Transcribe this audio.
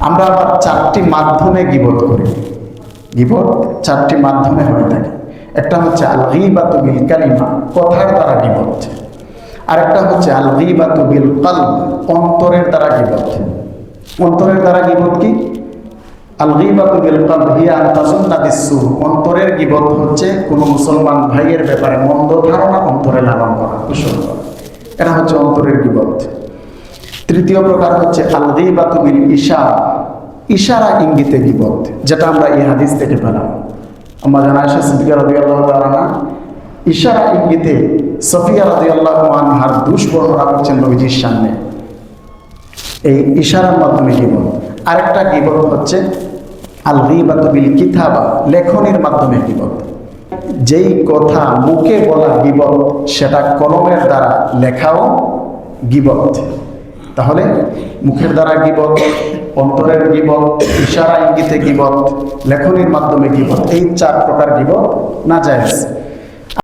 আমরা আবার চারটি মাধ্যমে গীবত করি। গীবত চারটি মাধ্যমে হয়ে থাকে। একটা হচ্ছে আল গীবাতু বিল কালিমা, কথার দ্বারা গীবত। আরেকটা হচ্ছে আল গীবাতু বিল কলব, অন্তরের দ্বারা গীবত। অন্তরের দ্বারা গীবত কি? আল গীবাতু বিল কলব হিয়া আন তাযুন্না বিসসু, অন্তরের গীবত হচ্ছে কোনো মুসলমান ভাইয়ের ব্যাপারে মন্দ ধারণা অন্তরে লালন করা, পোষণ করা। এটা হচ্ছে অন্তরের গীবত। তৃতীয় প্রকার হচ্ছে আল গীবাতু বিল ইশারা, ইশারা ইঙ্গিতে গীবত, যেটা আমরা এই হাদিস থেকে পেলাম। আম্মা জান আয়েশা সিদ্দিকা রাদিয়াল্লাহু তাআলা ইশারা ইঙ্গিতে সফিয়া রাদিয়াল্লাহু আনহার দুষ্বর্ণনা করছেন নবীজির সামনে, এই ইশারার মাধ্যমে গীবত। আরেকটা গীবত হচ্ছে আল গীবাতু বিল কিতাবা, লেখনের মাধ্যমে গীবত। যেই কথা মুখে বলা গীবত, সেটা কলমের দ্বারা লেখাও গীবত। তাহলে মুখের দ্বারা গীবত, অন্তরের গীবত, ইশারা ইঙ্গিতে গীবত, লেখনের মাধ্যমে গীবত, এই চার প্রকার গীবত নাজায়েজ।